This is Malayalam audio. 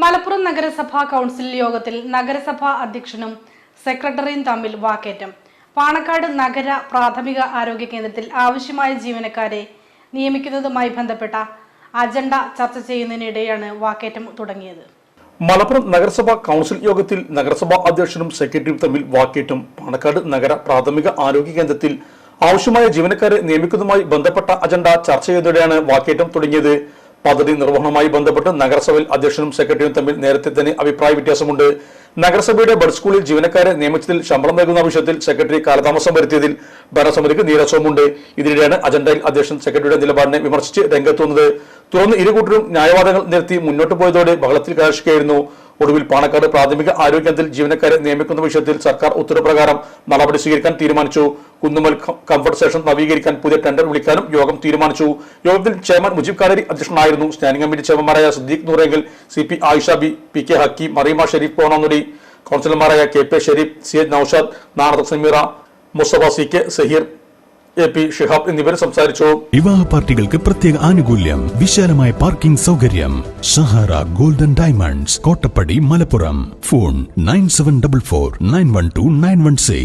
മലപ്പുറം നഗരസഭാ കൗൺസിൽ യോഗത്തിൽ നഗരസഭാ അധ്യക്ഷനും സെക്രട്ടറിയും തമ്മിൽ വാക്കേറ്റം. പാണക്കാട് നഗര പ്രാഥമിക ആരോഗ്യ കേന്ദ്രത്തിൽ ആവശ്യമായ ജീവനക്കാരെ നിയമിക്കുന്നതുമായി ബന്ധപ്പെട്ട അജണ്ട ചർച്ച ചെയ്യുന്നതിനിടെയാണ് വാക്കേറ്റം തുടങ്ങിയത്. മലപ്പുറം നഗരസഭാ കൗൺസിൽ യോഗത്തിൽ നഗരസഭാ അധ്യക്ഷനും സെക്രട്ടറിയും തമ്മിൽ വാക്കേറ്റം. പാണക്കാട് നഗര പ്രാഥമിക ആരോഗ്യ കേന്ദ്രത്തിൽ ആവശ്യമായ ജീവനക്കാരെ നിയമിക്കുന്നതുമായി ബന്ധപ്പെട്ട അജണ്ട ചർച്ച ചെയ്യുന്നതിനിടെയാണ് വാക്കേറ്റം തുടങ്ങിയത്. പദ്ധതി നിർവഹണവുമായി ബന്ധപ്പെട്ട് നഗരസഭയിൽ അധ്യക്ഷനും സെക്രട്ടറിയും തമ്മിൽ നേരത്തെ തന്നെ അഭിപ്രായ വ്യത്യാസമുണ്ട്. നഗരസഭയുടെ ബഡ് സ്കൂളിൽ ജീവനക്കാരെ നിയമിച്ചതിൽ ശമ്പളം നൽകുന്ന വിഷയത്തിൽ സെക്രട്ടറി കാലതാമസം വരുത്തിയതിൽ ഭരണസമിതിക്ക് നീരസവുമുണ്ട്. ഇതിനിടെയാണ് അജണ്ടയിൽ അധ്യക്ഷൻ സെക്രട്ടറിയുടെ നിലപാടിനെ വിമർശിച്ച് രംഗത്തുവന്നത്. തുടർന്ന് ഇരുകൂട്ടരും ന്യായവാദങ്ങൾ നിരത്തി മുന്നോട്ട് പോയതോടെ ബഹളത്തിൽ കലാശിക്കുകയായിരുന്നു. ഒടുവിൽ പാണക്കാട് പ്രാഥമിക ആരോഗ്യ കേന്ദ്രത്തിൽ ജീവനക്കാരെ നിയമിക്കുന്ന വിഷയത്തിൽ സർക്കാർ ഉത്തരപ്രകാരം നടപടി സ്വീകരിക്കാൻ തീരുമാനിച്ചു. കുന്നുമൽ കംഫർട്ട് സ്റ്റേഷൻ നവീകരിക്കാൻ പുതിയ ടെൻഡർ വിളിക്കാനും യോഗം തീരുമാനിച്ചു. യോഗത്തിൽ ചെയർമാൻ മുജീബ് കാരേരി അധ്യക്ഷനായിരുന്നു. സ്റ്റാൻഡിംഗ് കമ്മിറ്റി ചെയർമാൻമാരായ സിദ്ദീഖ് നൂറെങ്കിൽ, CP ആയിഷ ബി, PK ഹക്കി, മറീമ ഷെരീഫ് പോണാന്നുടി, കൗൺസിലർമാരായ KP Sharif, CH Naushad, Nanath Sameera, Mustafa CK, Zaheer, AP Shihab എന്നിവർ സംസാരിച്ചു. വിവാഹ പാർട്ടികൾക്ക് പ്രത്യേക ആനുകൂല്യം, വിശാലമായ പാർക്കിംഗ് സൗകര്യം. Sahara golden diamonds, Kottappadi, Malappuram. Phone 9744 912 916.